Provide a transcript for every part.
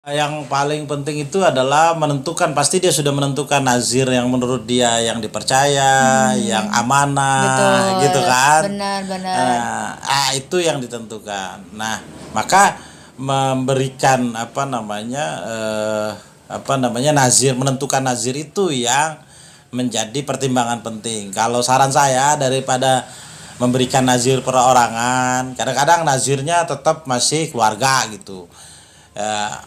Yang paling penting itu adalah menentukan, pasti dia sudah menentukan nazir yang menurut dia yang dipercaya, yang amanah, gitu Betul, kan. benar-benar. Itu yang ditentukan. Nah, maka memberikan nazir, menentukan nazir itu yang menjadi pertimbangan penting. Kalau saran saya, daripada memberikan nazir perorangan, kadang-kadang nazirnya tetap masih keluarga gitu. Ya,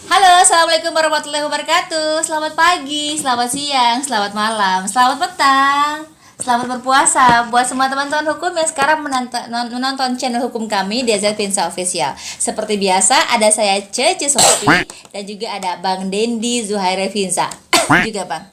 Halo, assalamualaikum warahmatullahi wabarakatuh. Selamat pagi, selamat siang, selamat malam, selamat petang, selamat berpuasa buat semua teman-teman hukum yang sekarang menonton channel hukum kami di AZ Pinsa Official. Seperti biasa, ada saya Cece Sofi dan juga ada Bang Dendi Zuhaire Finsa. Juga Bang.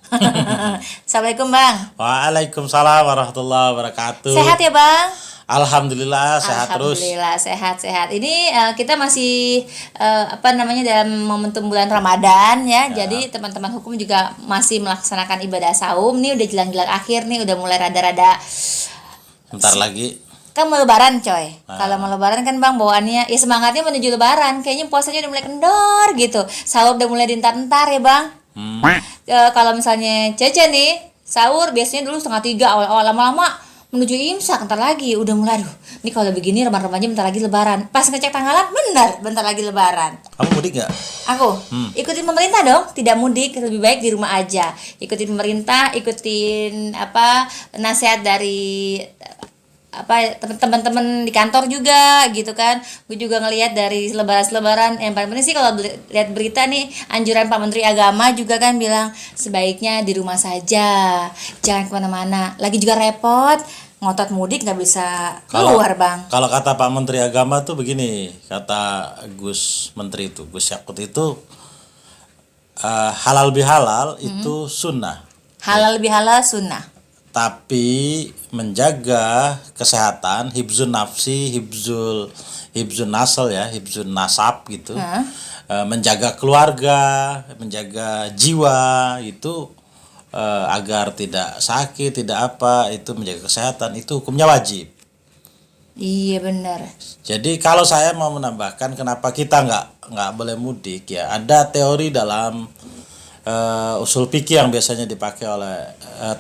Assalamualaikum Bang. Waalaikumsalam warahmatullahi wabarakatuh. Sehat ya Bang? Alhamdulillah sehat terus. Alhamdulillah sehat-sehat. Ini kita masih dalam momentum bulan Ramadan ya. Jadi teman-teman hukum juga masih melaksanakan ibadah saum. Nih udah jelang-jelang akhir nih, udah mulai rada-rada Bentar lagi. kan mau lebaran coy. Kalau mau lebaran kan Bang bawaannya ya semangatnya menuju lebaran. Kayaknya puasanya udah mulai kendor gitu. Sahur udah mulai dientar-entar ya Bang. Kalau misalnya Cece nih sahur biasanya dulu 2:30 awal-awal, lama-lama menuju imsak bentar lagi udah mulai aduh ini kalau begini remah-remahnya bentar lagi lebaran. Pas ngecek tanggalan bener bentar lagi lebaran. Kamu mudik nggak? Aku ikutin pemerintah dong, tidak mudik, lebih baik di rumah aja. Ikutin pemerintah, ikutin nasihat dari teman-teman di kantor juga gitu kan. Gue juga ngelihat dari selebaran yang paling penting sih kalau lihat berita nih, anjuran Pak Menteri Agama juga kan bilang sebaiknya di rumah saja, jangan kemana-mana. Lagi juga repot, ngotot mudik nggak bisa keluar Bang. Kalau kata Pak Menteri Agama tuh begini, kata Gus Menteri itu, Gus Yakut itu, halal bihalal itu sunnah. Halal bihalal sunnah. Tapi menjaga kesehatan, hibzun nafsi, hibzun nasal ya, hibzun nasab gitu. Menjaga keluarga, menjaga jiwa itu agar tidak sakit, tidak itu menjaga kesehatan itu hukumnya wajib. Iya benar. Jadi kalau saya mau menambahkan kenapa kita nggak boleh mudik ya, ada teori dalam usul fikih yang biasanya dipakai oleh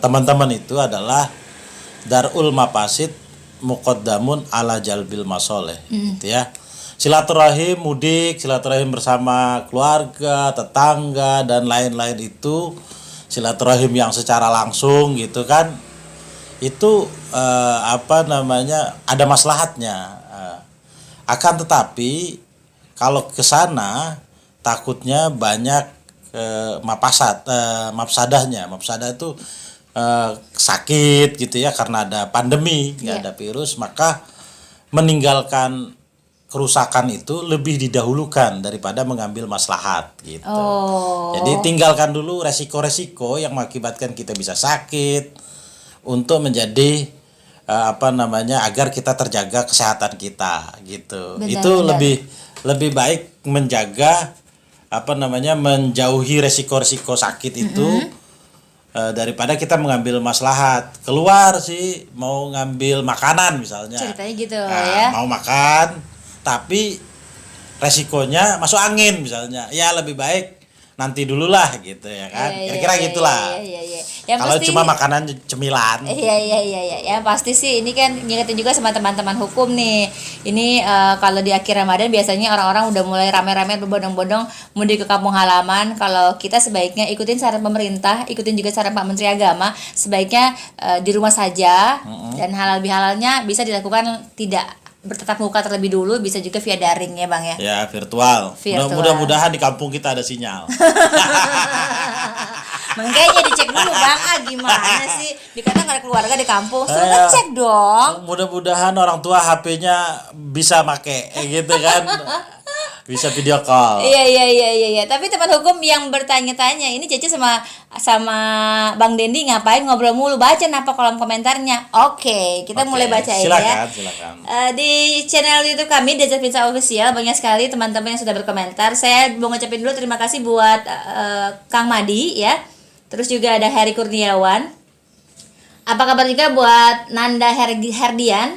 teman-teman itu adalah darul mafasid muqaddamun ala jalbil masoleh gitu ya. Silaturahim mudik, silaturahim bersama keluarga, tetangga dan lain-lain itu silaturahim yang secara langsung gitu kan, itu ada maslahatnya. Akan tetapi kalau ke sana takutnya banyak mafsadahnya. Mafsadah itu sakit gitu ya, karena ada pandemi, nggak ada virus, maka meninggalkan kerusakan itu lebih didahulukan daripada mengambil maslahat gitu. Jadi tinggalkan dulu resiko-resiko yang mengakibatkan kita bisa sakit untuk menjadi agar kita terjaga kesehatan kita gitu. Itu lebih baik menjaga menjauhi resiko-resiko sakit itu daripada kita mengambil maslahat. Keluar sih mau ngambil makanan misalnya. Ceritanya gitu ya. Mau makan tapi resikonya masuk angin misalnya. Ya lebih baik nanti dulu lah gitu ya kan. Kira-kira gitulah. Kalau cuma makanan cemilan. Iya. Yang pasti sih ini kan ngingetin juga sama teman-teman hukum nih. Ini kalau di akhir Ramadan biasanya orang-orang udah mulai rame-rame berbondong-bondong mudik ke kampung halaman. Kalau kita sebaiknya ikutin saran pemerintah, ikutin juga saran Pak Menteri Agama, sebaiknya di rumah saja dan halal bihalalnya bisa dilakukan tidak bertatap muka terlebih dulu, bisa juga via daring ya Bang ya. Ya, virtual. Mudah-mudahan di kampung kita ada sinyal. Makanya dicek dulu Bang, gimana sih? Dikata nggak ada keluarga di kampung, suruh ngecek dong. Mudah-mudahan orang tua HP-nya bisa make gitu kan. Bisa video call. Iya. Tapi teman hukum yang bertanya-tanya, ini Cece sama Bang Dendi ngapain ngobrol mulu? Baca apa kolom komentarnya. Oke, kita mulai bacain ya. Silakan. Di channel YouTube kami Desert Pizza Official banyak sekali teman-teman yang sudah berkomentar. Saya mau ngucapin dulu terima kasih buat Kang Madi ya. Terus juga ada Heri Kurniawan. Apa kabar juga buat Nanda Herdian.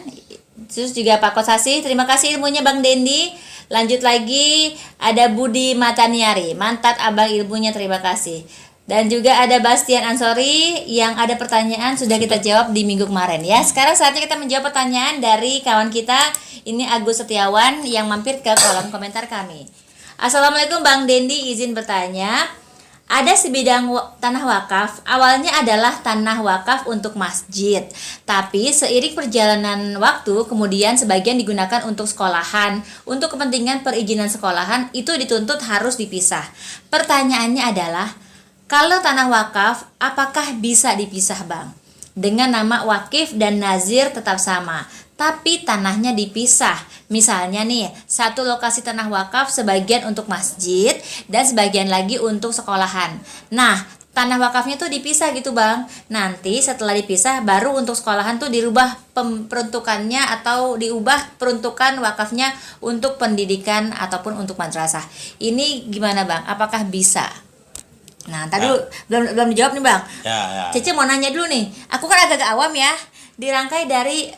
Terus juga Pak Kosasi, terima kasih ilmunya Bang Dendi. Lanjut lagi ada Budi Mataniari, mantap abang ilmunya, terima kasih. Dan juga ada Bastian Ansori yang ada pertanyaan sudah kita jawab di minggu kemarin ya. Sekarang saatnya kita menjawab pertanyaan dari kawan kita, ini Agus Setiawan yang mampir ke kolom komentar kami. Assalamualaikum Bang Dendi, izin bertanya. Ada sebidang tanah wakaf, awalnya adalah tanah wakaf untuk masjid. Tapi seiring perjalanan waktu, kemudian sebagian digunakan untuk sekolahan. Untuk kepentingan perizinan sekolahan, itu dituntut harus dipisah. Pertanyaannya adalah, kalau tanah wakaf, apakah bisa dipisah Bang? Dengan nama wakif dan nazir tetap sama, tapi tanahnya dipisah. Misalnya nih, satu lokasi tanah wakaf sebagian untuk masjid dan sebagian lagi untuk sekolahan. Nah, tanah wakafnya tuh dipisah gitu Bang. Nanti setelah dipisah baru untuk sekolahan tuh dirubah peruntukannya atau diubah peruntukan wakafnya untuk pendidikan ataupun untuk madrasah. Ini gimana Bang? Apakah bisa? Nah, tadi belum dijawab nih Bang. Ya. Cece mau nanya dulu nih. Aku kan agak awam ya. Dirangkai dari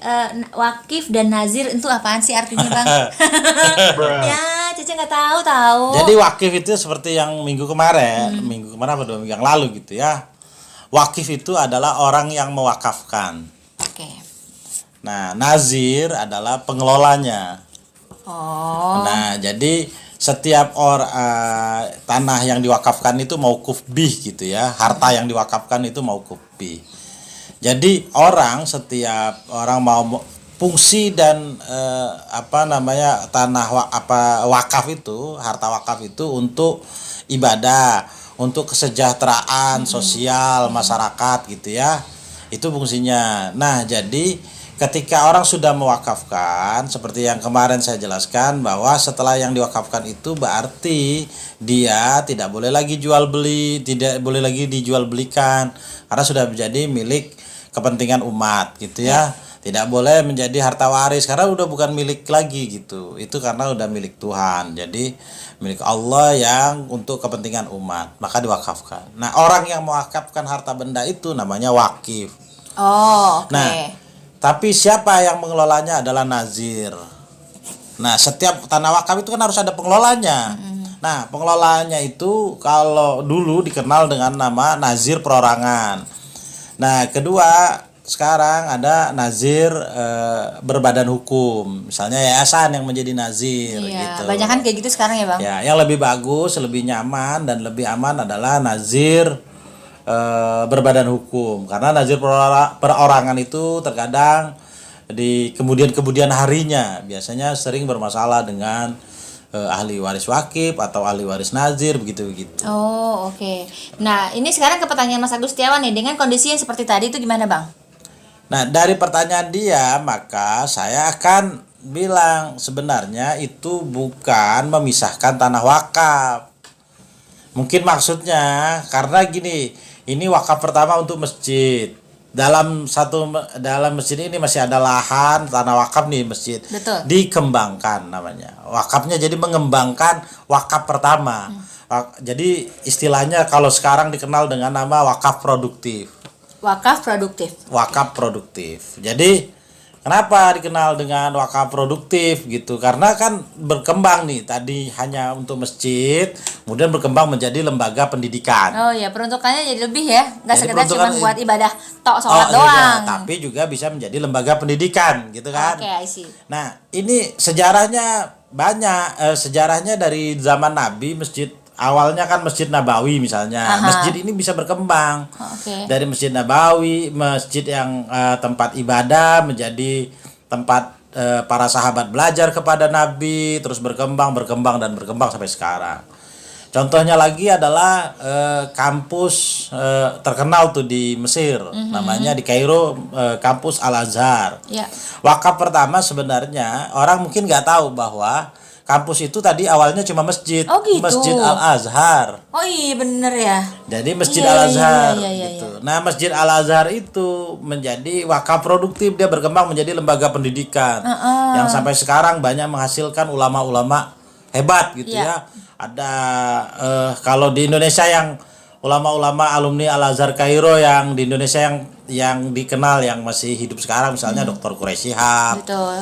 wakif dan nazir itu apaan sih artinya Bang? Ya, Cece nggak tahu. Jadi wakif itu seperti yang minggu kemarin apa 2 minggu yang lalu gitu ya. Wakif itu adalah orang yang mewakafkan. Oke. Nah, nazir adalah pengelolanya. Oh. Nah, jadi setiap tanah yang diwakafkan itu mauquf bih gitu ya. Harta yang diwakafkan itu mauquf bih. Jadi setiap orang mau fungsi dan tanah wakaf itu, harta wakaf itu untuk ibadah, untuk kesejahteraan sosial masyarakat gitu ya. Itu fungsinya. Nah, jadi ketika orang sudah mewakafkan, seperti yang kemarin saya jelaskan bahwa setelah yang diwakafkan itu berarti dia tidak boleh lagi jual beli, tidak boleh lagi dijual belikan karena sudah menjadi milik kepentingan umat gitu ya. Tidak boleh menjadi harta waris karena udah bukan milik lagi gitu. Itu karena udah milik Tuhan. Jadi milik Allah yang untuk kepentingan umat, maka diwakafkan. Nah, orang yang mewakafkan harta benda itu namanya wakif. Oh, oke. Nah, tapi siapa yang mengelolanya adalah nazir. Nah, setiap tanah wakaf itu kan harus ada pengelolanya. Nah, pengelolanya itu kalau dulu dikenal dengan nama nazir perorangan. Nah, kedua sekarang ada nazir berbadan hukum. Misalnya yayasan yang menjadi nazir gitu. Banyak kan kayak gitu sekarang ya Bang? Ya, yang lebih bagus, lebih nyaman dan lebih aman adalah nazir berbadan hukum. Karena nazir perorangan itu terkadang di kemudian harinya biasanya sering bermasalah dengan ahli waris wakif atau ahli waris nazir begitu. Oh, oke. Nah, ini sekarang ke pertanyaan Mas Agus Setiawan nih, dengan kondisi yang seperti tadi itu gimana Bang? Nah, dari pertanyaan dia maka saya akan bilang sebenarnya itu bukan memisahkan tanah wakaf. Mungkin maksudnya karena gini, ini wakaf pertama untuk masjid. Dalam masjid ini masih ada lahan tanah wakaf nih masjid. Betul. Dikembangkan namanya. Wakafnya jadi mengembangkan wakaf pertama. Jadi istilahnya kalau sekarang dikenal dengan nama wakaf produktif. Wakaf produktif. Wakaf produktif. Jadi kenapa dikenal dengan wakaf produktif gitu? Karena kan berkembang nih, tadi hanya untuk masjid, kemudian berkembang menjadi lembaga pendidikan. Oh ya, peruntukannya jadi lebih ya, nggak Jadi sekedar cuma buat ibadah sholat iya, doang. tapi juga bisa menjadi lembaga pendidikan gitu kan. Oke, I see. Nah, ini sejarahnya banyak. Sejarahnya dari zaman Nabi, masjid awalnya kan Masjid Nabawi misalnya. Masjid ini bisa berkembang. Dari Masjid Nabawi, masjid yang tempat ibadah menjadi tempat para sahabat belajar kepada Nabi, terus berkembang sampai sekarang. Contohnya lagi adalah kampus terkenal tuh di Mesir, namanya di Kairo, kampus Al Azhar. Ya. Wakaf pertama sebenarnya orang mungkin nggak tahu bahwa kampus itu tadi awalnya cuma masjid, Oh, gitu. Masjid Al-Azhar. Oh iya bener ya. Jadi Masjid Iya, Al-Azhar iya, iya, gitu. Nah, Masjid Al-Azhar itu menjadi wakaf produktif, dia berkembang menjadi lembaga pendidikan yang sampai sekarang banyak menghasilkan ulama-ulama hebat gitu Iya. ya. Ada kalau di Indonesia yang ulama-ulama alumni Al-Azhar Kairo yang di Indonesia yang dikenal yang masih hidup sekarang misalnya Dr. Quraisy Shihab, Betul.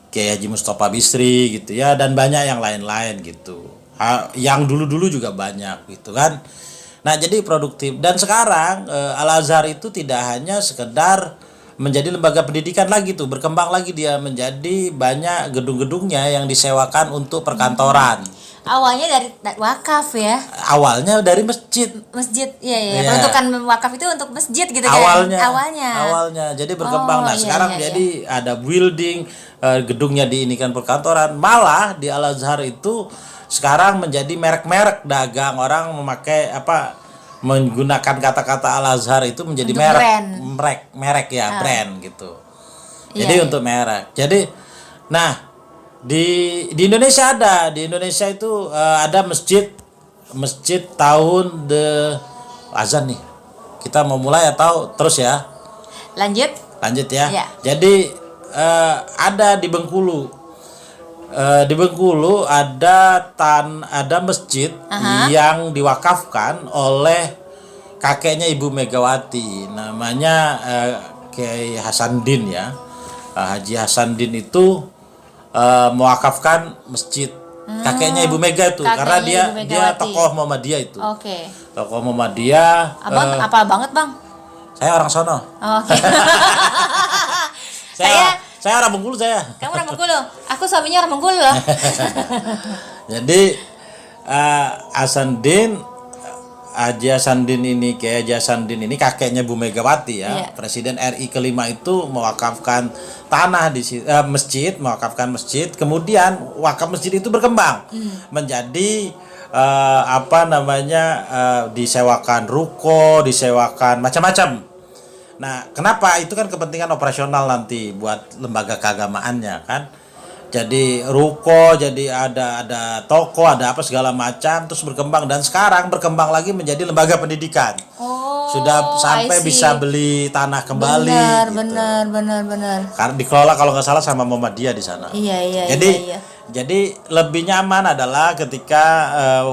Kiai Haji Mustafa Bisri gitu ya, dan banyak yang lain-lain gitu. Yang dulu-dulu juga banyak gitu kan. Nah, jadi produktif. Dan sekarang Al-Azhar itu tidak hanya sekedar menjadi lembaga pendidikan lagi tuh, berkembang lagi dia menjadi banyak gedung-gedungnya yang disewakan untuk perkantoran. Awalnya dari wakaf ya. Awalnya dari masjid. Masjid, iya iya. Iya. Peruntukan wakaf itu untuk masjid gitu kan. Awalnya jadi berkembang. Oh, Nah, iya, sekarang iya, jadi ada building, gedungnya diinikan perkantoran. Malah di Al-Azhar itu sekarang menjadi merek-merek dagang, orang memakai menggunakan kata-kata Al-Azhar itu menjadi Untuk merek ya, brand gitu. Jadi Iya, untuk merek. Jadi nah, di Indonesia di Indonesia itu ada masjid tahun azan nih. Kita mau mulai atau terus ya? Lanjut. Lanjut ya. Iya. Jadi ada di Bengkulu. Di Bengkulu ada masjid yang diwakafkan oleh kakeknya Ibu Megawati, namanya Kiai Hasanuddin ya. Haji Hasanuddin itu mewakafkan masjid kakeknya Ibu Mega itu, karena Kakeknya Ibu dia Megawati. tokoh Muhammadiyah itu. Oke. Tokoh Muhammadiyah. Abang apa banget, Bang? Saya orang sono. Oh, oke. Saya orang Bengkulu saya. Kamu orang Bengkulu. Aku suaminya orang Bengkulu loh. Jadi Haji Hasanuddin ini, Kiai Haji Hasanuddin ini kakeknya Bu Megawati ya. Iya. Presiden RI kelima itu mewakafkan tanah di masjid, mewakafkan masjid. Kemudian wakaf masjid itu berkembang menjadi disewakan ruko, disewakan macam-macam. Nah, kenapa? Itu kan kepentingan operasional nanti buat lembaga keagamaannya kan. Jadi ruko, jadi ada toko, ada apa segala macam, terus berkembang, dan sekarang berkembang lagi menjadi lembaga pendidikan. Oh, Sudah sampai I see. bisa beli tanah kembali. Benar. Karena dikelola kalau nggak salah sama Muhammadiyah di sana. Iya. Jadi lebih nyaman adalah ketika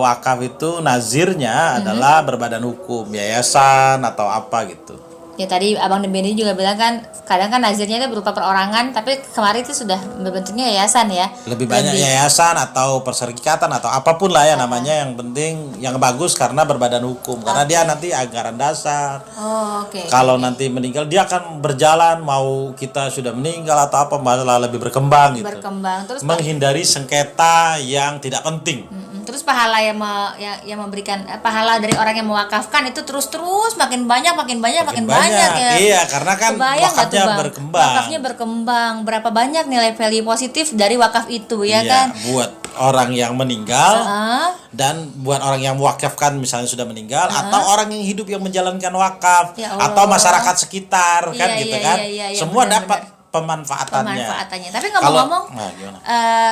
wakaf itu nazirnya adalah berbadan hukum, yayasan atau apa gitu. Ya tadi Abang Benny juga bilang kan kadang kan nazirnya itu berupa perorangan, tapi kemarin itu sudah berbentuknya yayasan ya. Lebih banyak yayasan atau perserikatan atau apapun lah ya namanya, yang penting yang bagus karena berbadan hukum, karena dia nanti anggaran dasar. Oh, oke. Kalau nanti meninggal dia akan berjalan, mau kita sudah meninggal atau apa, malah lebih berkembang gitu. Berkembang terus Menghindari sengketa yang tidak penting. terus pahala yang memberikan pahala dari orang yang mewakafkan itu terus makin banyak ya. Iya, karena kan Kebayang nggak tuh, wakafnya Bang? berkembang. Wakafnya berkembang. Berapa banyak nilai value positif dari wakaf itu ya Iya, kan? buat orang yang meninggal Ah, dan buat orang yang mewakafkan misalnya sudah meninggal, atau orang yang hidup yang menjalankan wakaf, Ya Allah. atau masyarakat sekitar kan Iya, gitu iya, kan. iya, Semua benar, dapat pemanfaatannya. Tapi ngomong-ngomong, Nah, gimana?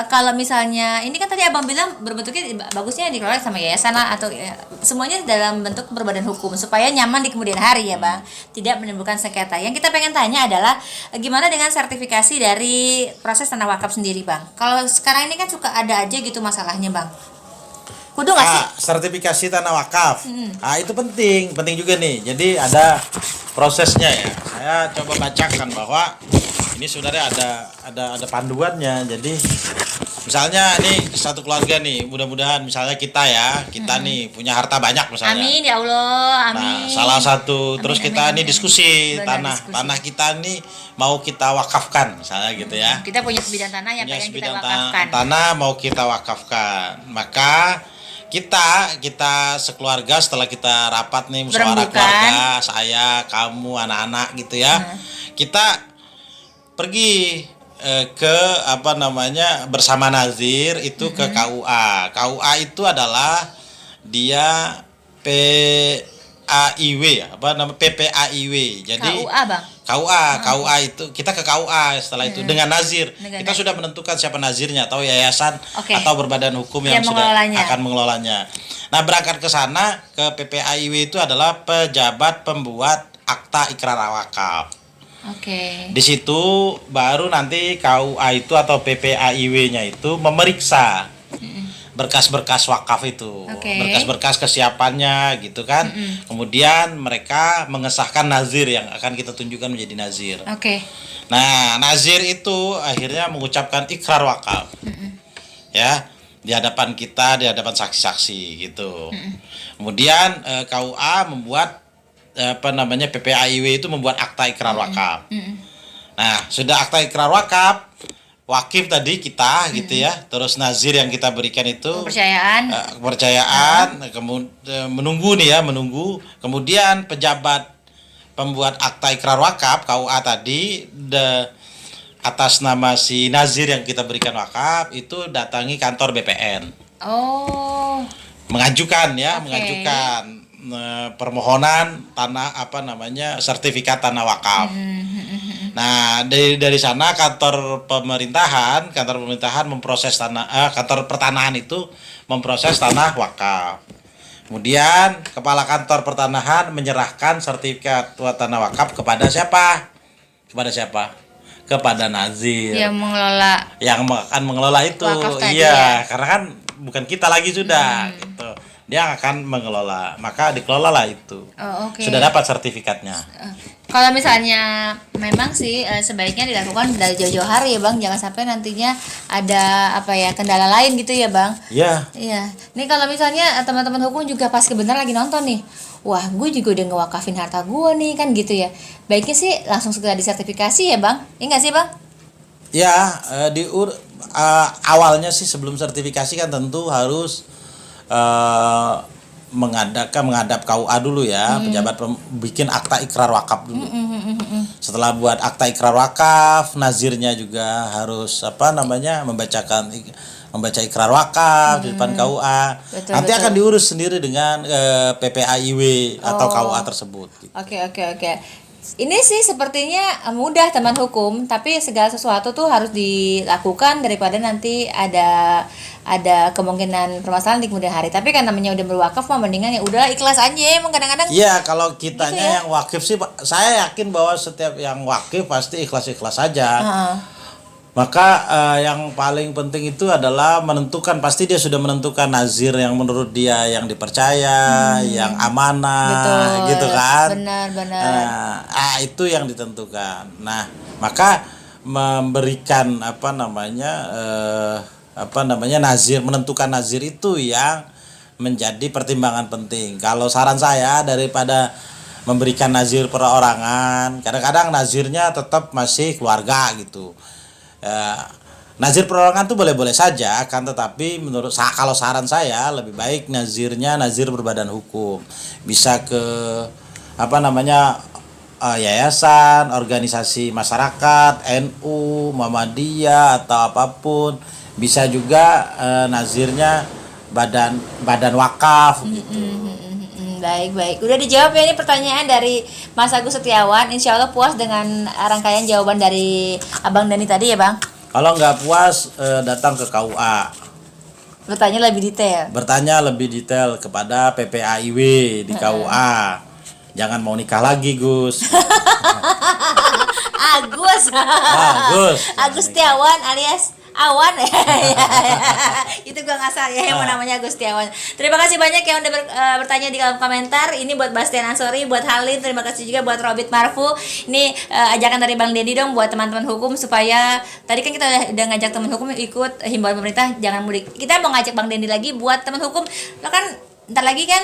kalau misalnya ini kan tadi Abang bilang berbentuknya bagusnya dikelola sama yayasan lah, atau semuanya dalam bentuk berbadan hukum supaya nyaman di kemudian hari ya Bang, tidak menimbulkan sengketa. Yang kita pengen tanya adalah gimana dengan sertifikasi dari proses tanah wakaf sendiri Bang? Kalau sekarang ini kan suka ada aja gitu masalahnya Bang. Kudu nggak sih? Sertifikasi tanah wakaf. Itu penting juga nih. Jadi ada prosesnya ya. Saya coba bacakan bahwa ini sebenarnya ada panduannya. Jadi misalnya nih satu keluarga nih, mudah-mudahan misalnya kita nih punya harta banyak misalnya. Amin ya Allah, amin. Nah, salah satu terus kita amin, nih diskusi Benar, tanah kita nih mau kita wakafkan misalnya gitu ya. Kita punya sebidang tanah yang Punya pengen kita sebidang wakafkan. tanah mau kita wakafkan, maka kita sekeluarga setelah kita rapat nih musyawarah keluarga, saya, kamu, anak-anak gitu ya, kita pergi ke bersama nazir itu ke KUA. KUA itu adalah dia PPAIW ya, apa nama PPAIW. Jadi KUA Bang. KUA itu kita ke KUA setelah itu dengan nazir. Dengan Kita sudah menentukan siapa nazirnya atau yayasan Oke. atau berbadan hukum yang Yang sudah mengelolanya. akan mengelolanya. Nah, berangkat ke sana ke PPAIW itu adalah pejabat pembuat akta ikrar wakaf. Oke. Di situ baru nanti KUA itu atau PPAIW-nya itu memeriksa berkas-berkas wakaf itu, Oke. berkas-berkas kesiapannya gitu kan. Kemudian mereka mengesahkan nazir yang akan kita tunjukkan menjadi nazir. Oke. Nah, nazir itu akhirnya mengucapkan ikrar wakaf, ya, di hadapan kita, di hadapan saksi-saksi gitu. Kemudian KUA membuat PPAIW itu membuat akta ikrar wakaf. Nah, sudah akta ikrar wakaf, wakif tadi kita gitu ya, terus nazir yang kita berikan itu kepercayaan, menunggu nih ya, menunggu. Kemudian pejabat pembuat akta ikrar wakaf KUA tadi atas nama si nazir yang kita berikan wakaf itu datangi kantor BPN. Oh. Mengajukan ya, Oke. mengajukan permohonan tanah sertifikat tanah wakaf. Nah, dari sana kantor pemerintahan memproses kantor pertanahan itu memproses tanah wakaf. Kemudian kepala kantor pertanahan menyerahkan sertifikat tanah wakaf kepada siapa? Kepada nazir. Yang mengelola. Yang akan mengelola itu. Wakaf tadi Iya, ya. karena kan bukan kita lagi sudah gitu. Dia akan mengelola, maka dikelolalah itu. Oh, oke. Sudah dapat sertifikatnya. Kalau misalnya memang sih sebaiknya dilakukan dari jauh-jauh hari ya Bang, jangan sampai nantinya ada kendala lain gitu ya Bang. Iya. Iya. Nih kalau misalnya teman-teman hukum juga pas kebenaran lagi nonton nih, wah gue juga udah ngewakafin harta gue nih kan gitu ya. Baiknya sih langsung segera disertifikasi ya Bang. Iya nggak sih Bang? Ya, awalnya sih sebelum sertifikasi kan tentu harus menghadap KUA dulu ya, pejabat bikin akta ikrar wakaf dulu. Setelah buat akta ikrar wakaf, nazirnya juga harus membaca ikrar wakaf di depan KUA. Betul, Nanti betul. akan diurus sendiri dengan PPAIW atau KUA tersebut. Gitu. Oke. Ini sih sepertinya mudah teman hukum, tapi segala sesuatu tuh harus dilakukan daripada nanti ada kemungkinan permasalahan di kemudian hari. Tapi kan namanya udah berwakaf mah mendingan ya udah ikhlas aja emang kadang-kadang. Iya, kalau kitanya Gitu ya? yang wakif sih, saya yakin bahwa setiap yang wakif pasti ikhlas-ikhlas saja. Maka yang paling penting itu adalah menentukan, pasti dia sudah menentukan nazir yang menurut dia yang dipercaya, yang amanah, Betul. gitu kan. Benar. Itu yang ditentukan. Nah, maka memberikan nazir, menentukan nazir itu yang menjadi pertimbangan penting. Kalau saran saya, daripada memberikan nazir perorangan, kadang-kadang nazirnya tetap masih keluarga gitu. Nazir perorangan tuh boleh-boleh saja, kan, tetapi kalau saran saya lebih baik nazirnya nazir berbadan hukum, bisa ke yayasan, organisasi masyarakat, NU, Muhammadiyah atau apapun, bisa juga nazirnya badan wakaf gitu. Baik. Udah dijawab ya ini pertanyaan dari Mas Agus Setiawan. Insya Allah puas dengan rangkaian jawaban dari Abang Dani tadi ya Bang. Kalau nggak puas, datang ke KUA. Bertanya lebih detail kepada PPAIW di KUA. Jangan mau nikah lagi, Gus. Agus Setiawan alias Awan. Itu gua ngasal ya yang namanya Agus Setiawan. Terima kasih banyak yang udah bertanya di kolom komentar. Ini buat Bastian Ansori, buat Halid, terima kasih juga buat Robert Marfu. Ini ajakan dari Bang Dedi dong buat teman-teman hukum supaya tadi kan kita udah ngajak teman hukum ikut himbauan pemerintah jangan mudik. Kita mau ngajak Bang Dedi lagi buat teman hukum. Lo kan ntar lagi kan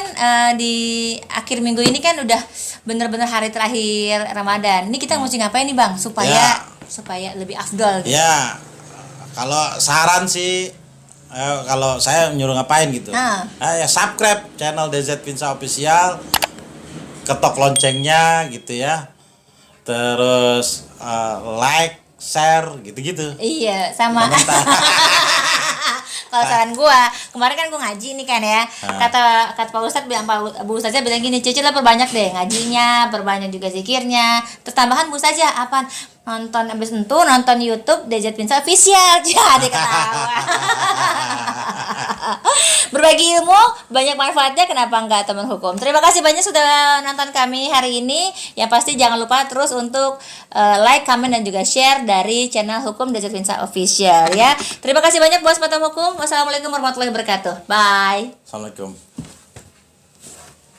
di akhir minggu ini kan udah bener-bener hari terakhir Ramadan. Ini kita mesti ngapain nih Bang supaya lebih afdol gitu. Ya, kalau saran sih, kalau saya nyuruh ngapain gitu. Ya subscribe channel DZ Pinsa Official, ketok loncengnya gitu ya. Terus like, share gitu-gitu. Iya, sama. Komentar. Kalau saran gua, kemarin kan gua ngaji nih kan ya. Kata Pak Ustadz bilang, Bu Ustazah bilang gini, Cici lah perbanyak deh ngajinya, perbanyak juga zikirnya. Terus tambahan Bu Ustazah apaan? Nonton abis itu nonton YouTube Dejat Pinsa official. Jadi ketawa. Berbagi ilmu banyak manfaatnya, kenapa enggak teman hukum. Terima kasih banyak sudah nonton kami hari ini. Yang pasti jangan lupa terus untuk like, comment dan juga share dari channel Hukum Dejat Pinsa official ya. Terima kasih banyak buat teman hukum. Wassalamualaikum warahmatullahi wabarakatuh. Bye. Assalamualaikum.